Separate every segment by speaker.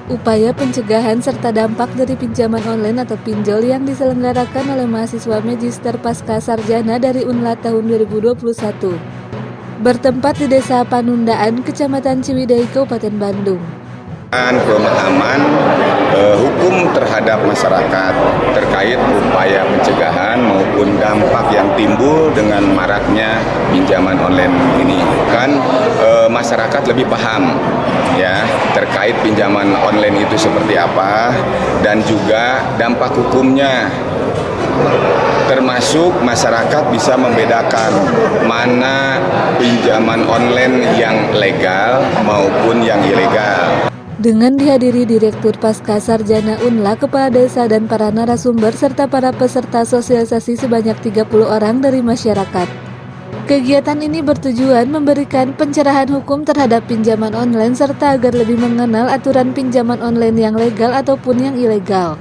Speaker 1: Upaya pencegahan serta dampak dari pinjaman online atau pinjol yang diselenggarakan oleh mahasiswa Magister Pasca Sarjana dari UNLA tahun 2021. Bertempat di Desa Panundaan, Kecamatan Ciwidey, Kabupaten Bandung.
Speaker 2: Pemahaman hukum terhadap masyarakat terkait upaya pencegahan maupun dampak yang timbul dengan maraknya pinjaman online ini. Masyarakat lebih paham ya terkait pinjaman online itu seperti apa dan juga dampak hukumnya. Termasuk masyarakat bisa membedakan mana pinjaman online yang legal maupun yang ilegal.
Speaker 1: Dengan dihadiri Direktur Pasca Sarjana UNLA, Kepala Desa dan para narasumber serta para peserta sosialisasi sebanyak 30 orang dari masyarakat. Kegiatan ini bertujuan memberikan pencerahan hukum terhadap pinjaman online serta agar lebih mengenal aturan pinjaman online yang legal ataupun yang ilegal.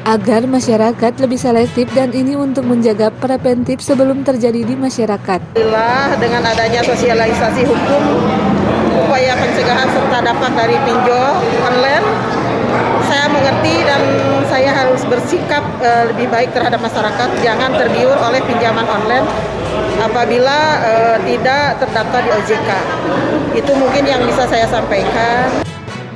Speaker 1: Agar masyarakat lebih selektif dan ini untuk menjaga preventif sebelum terjadi di masyarakat.
Speaker 3: Dengan adanya sosialisasi hukum, upaya pencegahan serta dampak dari pinjol online, saya mengerti dan saya harus bersikap lebih baik terhadap masyarakat, jangan tergiur oleh pinjaman online apabila tidak terdaftar di OJK. Itu mungkin yang bisa saya sampaikan.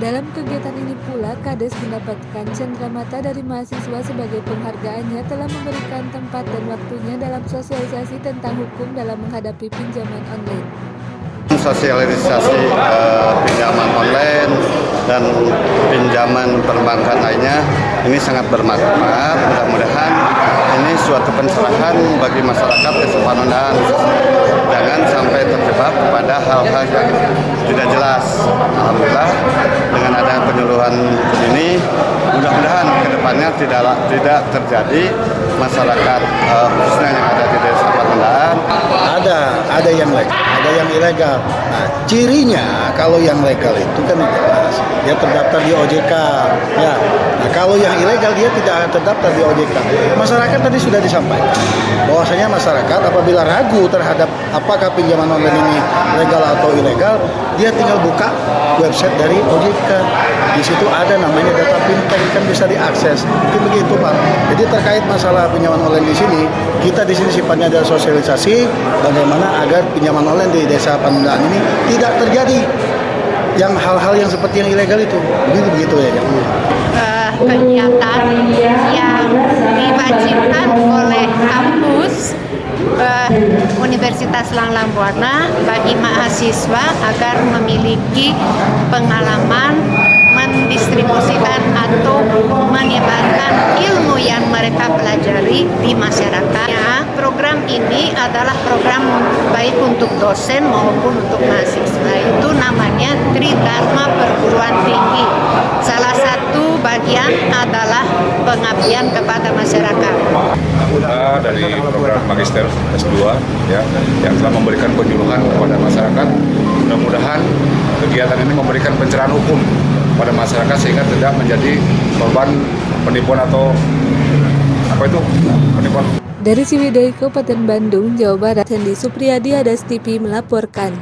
Speaker 1: Dalam kegiatan ini pula, Kades mendapatkan cenderamata dari mahasiswa sebagai penghargaannya telah memberikan tempat dan waktunya dalam sosialisasi tentang hukum dalam menghadapi pinjaman online.
Speaker 4: Sosialisasi pinjaman online dan pinjaman perbankan lainnya ini sangat bermanfaat. Mudah-mudahan ini suatu pencerahan bagi masyarakat Desa Panundaan. Jangan sampai terjebak pada hal-hal yang tidak jelas. Alhamdulillah dengan ada penyuluhan ini, mudah-mudahan kedepannya tidak terjadi masyarakat khususnya yang ada di Desa Panundaan.
Speaker 5: Ada yang legal, ada yang ilegal. Nah, cirinya kalau yang legal itu kan jelas, dia terdaftar di OJK. Ya. Nah, kalau yang ilegal dia tidak terdaftar di OJK. Masyarakat tadi sudah disampaikan bahwasanya masyarakat apabila ragu terhadap apakah pinjaman online ini legal atau ilegal, dia tinggal buka website dari OJK. Di situ ada namanya data fintech, kan bisa diakses. Mungkin begitu, Pak. Jadi terkait masalah pinjaman online di sini, kita di sini sifatnya ada sosialisasi bagaimana agar pinjaman online di Desa Panundaan ini tidak terjadi yang hal-hal yang seperti yang ilegal itu. Begitu ya, yang
Speaker 6: kegiatan yang diwajibkan oleh kampus Universitas Langlang Buana bagi mahasiswa agar memiliki pengalaman mendistribusikan atau menyebarkan ilmu yang mereka pelajari di masyarakat. Program ini adalah program baik untuk dosen maupun untuk mahasiswa. Itu namanya Tridharma Perguruan Tinggi. Salah satu bagian adalah pengabdian kepada masyarakat.
Speaker 2: Dari program Magister S2 ya, yang telah memberikan penyuluhan kepada masyarakat. Mudah-mudahan kegiatan ini memberikan pencerahan hukum pada masyarakat sehingga tidak menjadi korban penipuan atau penipuan.
Speaker 1: Dari Ciwidey, Kabupaten Bandung, Jawa Barat, Hendy Supriyadi, Hadas TV melaporkan.